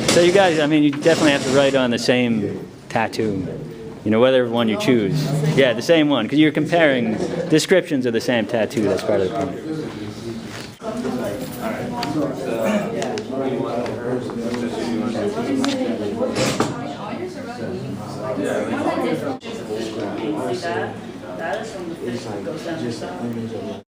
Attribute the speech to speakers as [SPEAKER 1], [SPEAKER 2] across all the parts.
[SPEAKER 1] So you guys, I mean, you definitely have to write on the same tattoo, you know, whatever one you choose. Yeah, the same one, because you're comparing descriptions of the same tattoo. That's part of the point. That is from the fish that goes down the side.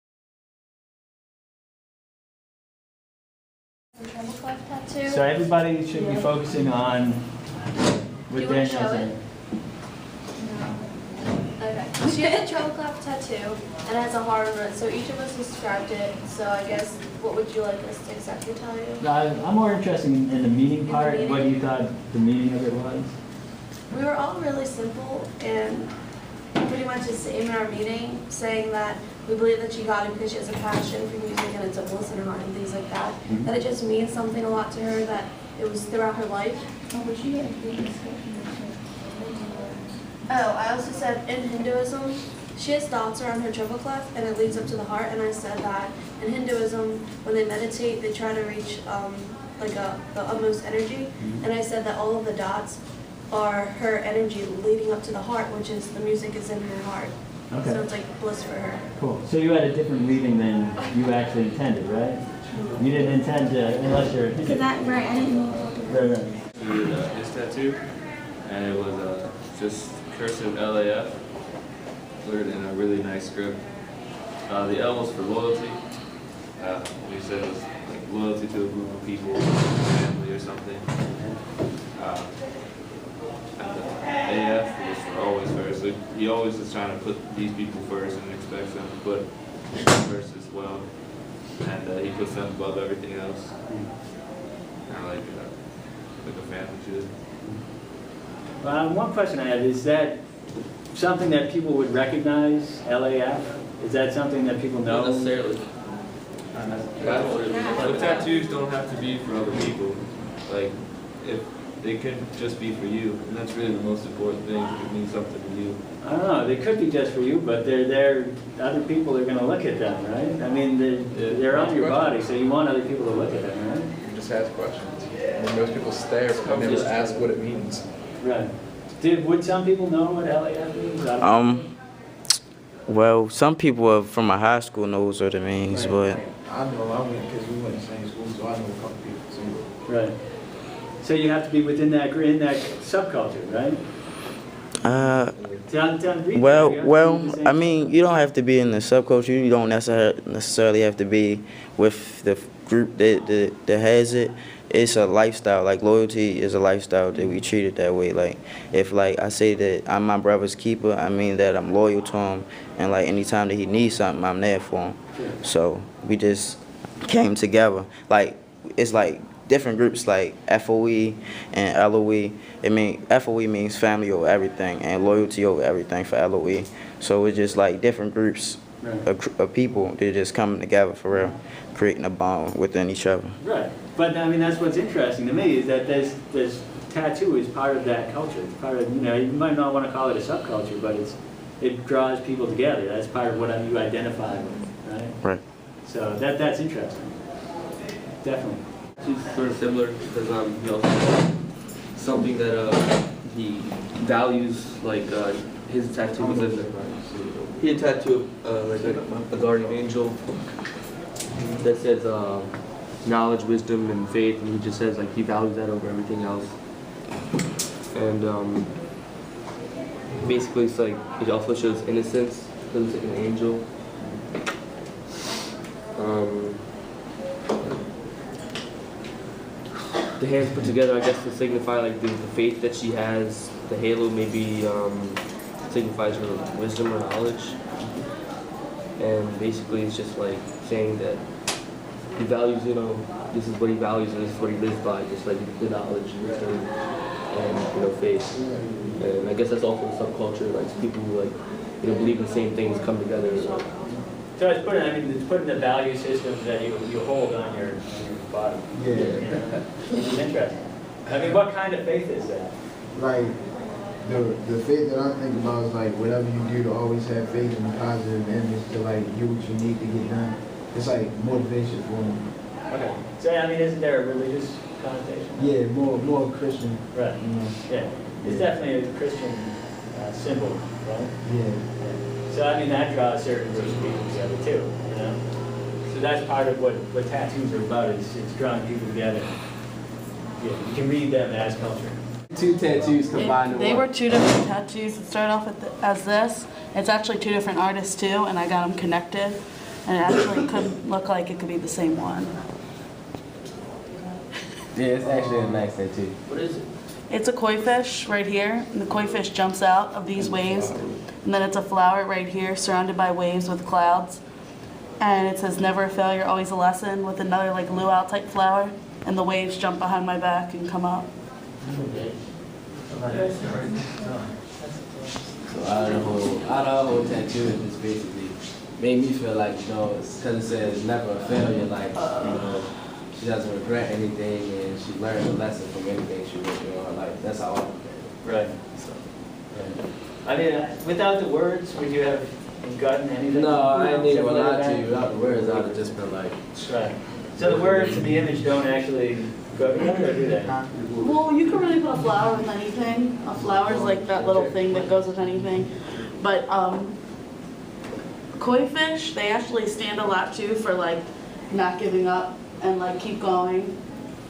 [SPEAKER 1] So everybody should be focusing on what Daniel's saying.
[SPEAKER 2] Okay. She has a treble clef tattoo and it has a heart on it, so each of us described it. So I guess, what would you like us to exactly tell you?
[SPEAKER 1] I'm more interested in the meaning part, what you thought the meaning of it was.
[SPEAKER 2] We were all really simple and pretty much the same in our meeting, saying that we believe that she got it because she has a passion for music and it's a bliss in her heart and things like that. Mm-hmm. That it just means something a lot to her, that it was throughout her life. I also said in Hinduism, she has thoughts around her triple clef and it leads up to the heart, and I said that in Hinduism, when they meditate, they try to reach the utmost energy, and I said that all of the dots are her energy leading up to the heart, which is the music is in her heart. Okay. So it's like bliss for her. Cool.
[SPEAKER 1] So you had a different reading than you actually intended, right? You didn't intend to, unless you're...
[SPEAKER 3] Because that, right, I didn't know.
[SPEAKER 1] Right.
[SPEAKER 4] He did his tattoo, and it was just cursive LAF, worded in a really nice script. The L was for loyalty. We said it was like loyalty to a group of people, family or something. AF was for always first. So he always is trying to put these people first and expects them to put first as well. And he puts them above everything else. Kind of like a family should.
[SPEAKER 1] One question I have, is that something that people would recognize, LAF? Is that something that people know?
[SPEAKER 4] Not necessarily. The tattoos don't have to be for other people. Like, if they could just be for you, and that's really the most important thing. It means something to you.
[SPEAKER 1] I don't know. They could be just for you, but they're there. Other people are going to look at them, right? I mean, they're on your body, so you want other people to look at them, right?
[SPEAKER 5] You just ask questions. And most people stare, but they never ask what it means.
[SPEAKER 1] Right. Would some people know what LAF means?
[SPEAKER 6] Well, some people from my high school knows what it means, but
[SPEAKER 7] I know I went because we went to the same school, so I know a couple people too.
[SPEAKER 1] Right. So you have to be within that subculture, right?
[SPEAKER 6] Well, I mean, you don't have to be in the subculture. You don't necessarily have to be with the group that has it. It's a lifestyle. Like, loyalty is a lifestyle that we treat it that way. Like, if I say that I'm my brother's keeper, I mean that I'm loyal to him, and like anytime that he needs something, I'm there for him. So we just came together. Like, it's like different groups like FOE and LOE. I mean, FOE means family over everything, and loyalty over everything for LOE. So it's just like different groups of people that just coming together for real, creating a bond within each other.
[SPEAKER 1] Right. But I mean, that's what's interesting to me, is that this tattoo is part of that culture. It's part of, you might not want to call it a subculture, but it draws people together. That's part of what you identify with, right? Right. So that's interesting. Definitely.
[SPEAKER 8] It's sort of similar because something that he values, like his tattoo was he had tattooed like a guardian angel that says knowledge, wisdom, and faith, and he just says like he values that over everything else. And basically, it's like it also shows innocence because it's like an angel. The hands put together, I guess, to signify like the faith that she has. The halo maybe signifies her wisdom or knowledge. And basically, it's just like saying that he values, this is what he values and this is what he lives by, just like the knowledge, wisdom, and faith. And I guess that's also a subculture, like people who believe in the same things come together
[SPEAKER 1] So it's putting, I mean, it's putting the value systems that you hold on your body.
[SPEAKER 7] Yeah.
[SPEAKER 1] You know? It's interesting. I mean, what kind of faith is that?
[SPEAKER 7] Like, the faith that I'm thinking about is like, whatever you do to always have faith in the positive image to like do what you need to get done. It's like motivation for me.
[SPEAKER 1] Okay. So, I mean, isn't there a religious connotation?
[SPEAKER 7] Yeah, more Christian.
[SPEAKER 1] Right.
[SPEAKER 7] You know?
[SPEAKER 1] Yeah. It's definitely a Christian symbol, right?
[SPEAKER 7] Yeah.
[SPEAKER 1] So, I mean, that draws certain groups of people together too, you know? So that's part of what tattoos are about, is it's drawing people together. Yeah, you can read them as culture.
[SPEAKER 3] Two tattoos combined in
[SPEAKER 9] They
[SPEAKER 3] one.
[SPEAKER 9] were two different tattoos. It started off as this. It's actually two different artists too, and I got them connected. And it actually could look like it could be the same one.
[SPEAKER 3] Yeah, it's actually a nice tattoo.
[SPEAKER 8] What is it?
[SPEAKER 9] It's a koi fish right here, and the koi fish jumps out of these waves. And then it's a flower right here, surrounded by waves with clouds. And it says, never a failure, always a lesson, with another like luau type flower. And the waves jump behind my back and come up.
[SPEAKER 3] So out of the whole tattoo, it just basically made me feel like, you know, because it says never a failure, like, you know, she doesn't regret anything and she learned a lesson from anything she went through in her life. That's how I look at it.
[SPEAKER 1] Right. I mean, without the words, would you have gotten anything?
[SPEAKER 3] No, I didn't even
[SPEAKER 1] Something like
[SPEAKER 3] lie to
[SPEAKER 1] that?
[SPEAKER 3] you. Without the words, I would have just been like,
[SPEAKER 1] Right. So the words and the image don't actually go together, or do they?
[SPEAKER 9] Well, you can really put a flower with anything. A flower is like that little thing that goes with anything. But koi fish, they actually stand a lot too for like not giving up and like keep going.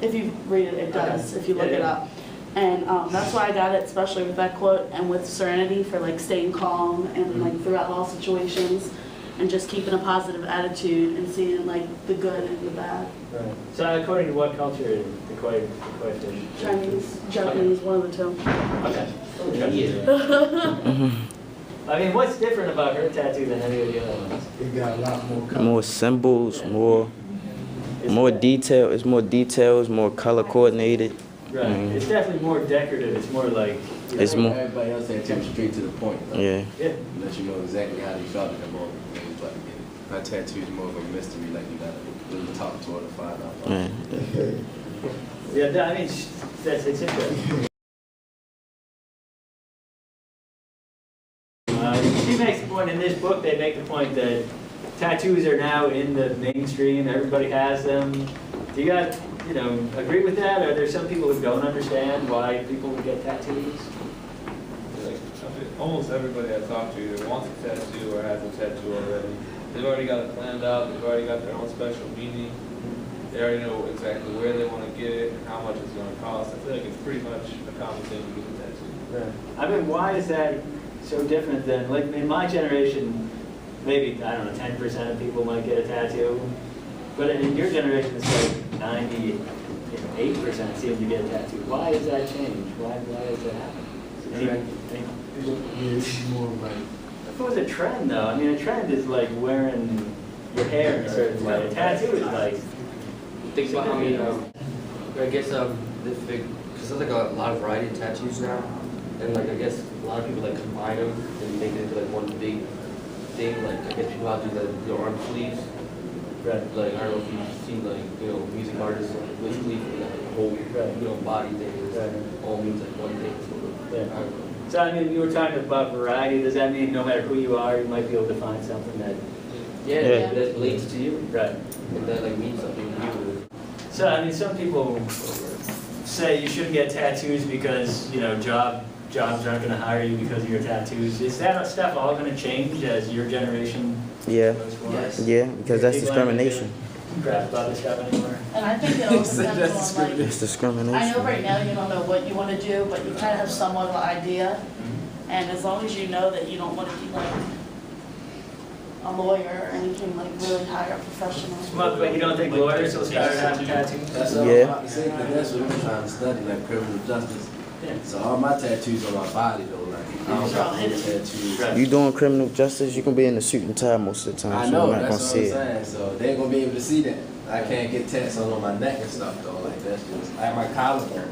[SPEAKER 9] If you read it, it does, if you look it up. And that's why I got it, especially with that quote and with serenity for like staying calm and like throughout all situations and just keeping a positive attitude and seeing like the good and the bad.
[SPEAKER 1] Right. So according to what culture is the koi fish?
[SPEAKER 9] Chinese, Japanese, one of the two.
[SPEAKER 1] Okay. I mean, what's different about her tattoo than any of the other ones?
[SPEAKER 7] It got a lot more color.
[SPEAKER 6] More symbols, more detail. It's more details, more color coordinated.
[SPEAKER 1] Right. It's definitely more decorative. It's more like.
[SPEAKER 6] It's more.
[SPEAKER 3] everybody else tattoo straight to the point. Like,
[SPEAKER 6] Yeah.
[SPEAKER 1] Yeah.
[SPEAKER 3] let you know exactly how you felt in the moment when you was about to get it. My tattoo is more of a mystery, like you gotta really talk to her to find out.
[SPEAKER 6] Yeah.
[SPEAKER 1] Yeah. I mean, it's interesting. She makes the point in this book. They make the point that tattoos are now in the mainstream. Everybody has them. Do you guys, agree with that? Are there some people who don't understand why people would get tattoos?
[SPEAKER 4] Like, I mean, almost everybody I talk to either wants a tattoo or has a tattoo already. They've already got it planned out. They've already got their own special meaning. They already know exactly where they want to get it and how much it's going to cost. I feel like it's pretty much a common thing to get a tattoo.
[SPEAKER 1] Right. I mean, why is that so different than, like, in my generation, maybe, I don't know, 10% of people might get a tattoo. But in your generation, it's like 98% seem to get a tattoo. Why has that changed? Why does that happen?
[SPEAKER 7] It's more like.
[SPEAKER 1] If it was a trend, though, I mean, a trend is like wearing your hair in a certain way. A tattoo is like.
[SPEAKER 8] Think about how many, I guess, because there's like a lot of variety of tattoos now, and like I guess a lot of people like combine them and make it into like one big thing. Like I guess people have to do the arm sleeves.
[SPEAKER 1] Right.
[SPEAKER 8] Like I don't know if you've seen like music artists with sleeves and like a whole body thing. It all means like one thing. So,
[SPEAKER 1] Yeah. So I mean, you were talking about variety. Does that mean no matter who you are, you might be able to find something that?
[SPEAKER 8] Yeah, that relates to you.
[SPEAKER 1] Right.
[SPEAKER 8] And that like means something to you.
[SPEAKER 1] So I mean, some people say you shouldn't get tattoos because jobs aren't going to hire you because of your tattoos. Is that stuff all going to change as your generation
[SPEAKER 6] Yeah.
[SPEAKER 1] goes forward?
[SPEAKER 8] Yes.
[SPEAKER 6] Yeah, because that's discrimination.
[SPEAKER 1] Crap about this stuff anymore.
[SPEAKER 9] And I think it all depends on like,
[SPEAKER 6] It's discrimination.
[SPEAKER 9] I know right now you don't know what you want to do, but you kind of have somewhat of an idea. And as long as you know that you don't want to be like a lawyer or anything like really high or professional.
[SPEAKER 1] Well, but you don't think lawyers will start having tattoos?
[SPEAKER 3] That's what
[SPEAKER 6] Yeah.
[SPEAKER 3] I'm about to say, 'cause that's what I'm trying to study, like criminal justice.
[SPEAKER 1] Yeah.
[SPEAKER 3] So all my tattoos on my body though, like I don't got any tattoos.
[SPEAKER 1] Right.
[SPEAKER 6] You doing criminal justice, you can be in a suit and tie most of the time,
[SPEAKER 3] I
[SPEAKER 6] so
[SPEAKER 3] know,
[SPEAKER 6] you're not
[SPEAKER 3] that's
[SPEAKER 6] gonna
[SPEAKER 3] what
[SPEAKER 6] see
[SPEAKER 3] I'm
[SPEAKER 6] it.
[SPEAKER 3] saying. So they ain't gonna be able to see that. I can't get tats on my neck and stuff though. Like that's just like my collarbone.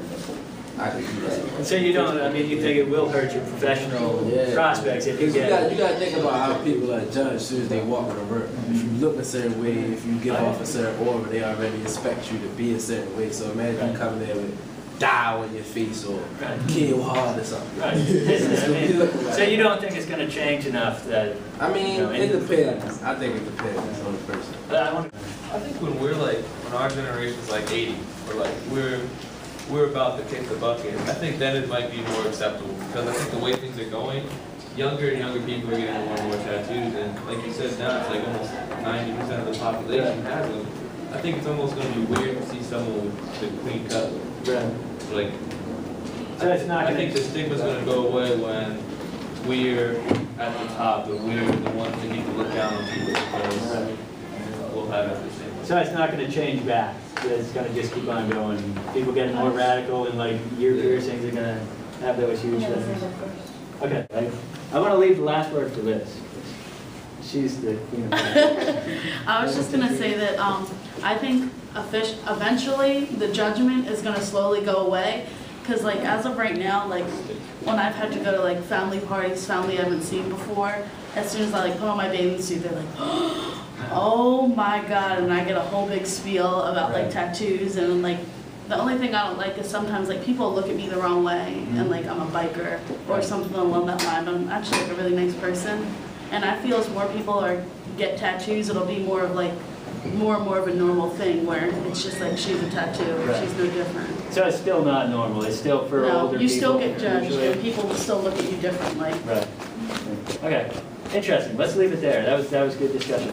[SPEAKER 3] I could do that.
[SPEAKER 1] So you don't, I mean, you think it will hurt your professional
[SPEAKER 3] Yeah.
[SPEAKER 1] prospects if you
[SPEAKER 3] Because
[SPEAKER 1] get.
[SPEAKER 3] you gotta think about how people are judged as soon as they walk in the room. If you look a certain way, if you give off a certain aura, they already expect you to be a certain way. So imagine you come there with die on your face or kill hard or something.
[SPEAKER 1] Right. I mean, so you don't think it's going to change enough that.
[SPEAKER 3] I mean,
[SPEAKER 1] You know,
[SPEAKER 3] it depends. I think it depends on the person.
[SPEAKER 4] I think when our generation's like 80, or like we're about to kick the bucket, I think then it might be more acceptable. Because I think the way things are going, younger and younger people are getting more and more tattoos, and like you said, now it's like almost 90% of the population has them. I think it's almost going to be weird to see someone with the clean cut.
[SPEAKER 1] Right.
[SPEAKER 4] Like,
[SPEAKER 1] So it's not
[SPEAKER 4] I think the stigma's going to go away when we're at the top, and we're the ones that need to look down on people because we'll have everything.
[SPEAKER 1] So it's not going to change back. It's going to just keep on going. People getting more radical and like ear piercings are going to have those huge things. Okay. I want to leave the last word for Liz. She's the queen of
[SPEAKER 9] I was just gonna say that I think eventually the judgment is gonna slowly go away, because like as of right now, like when I've had to go to like family parties, family I haven't seen before, as soon as I like put on my bathing suit, they're like, oh my god, and I get a whole big spiel about like tattoos, and like the only thing I don't like is sometimes like people look at me the wrong way and like I'm a biker or something along that line. I'm actually like a really nice person. And I feel as more people get tattoos, it'll be more of like, more and more of a normal thing where it's just like, she's a tattoo, she's no different.
[SPEAKER 1] So it's still not normal. It's still for older people.
[SPEAKER 9] No, you still get judged
[SPEAKER 1] usually.
[SPEAKER 9] and people will still look at you differently.
[SPEAKER 1] Right. Okay. Interesting. Let's leave it there. That was good discussion.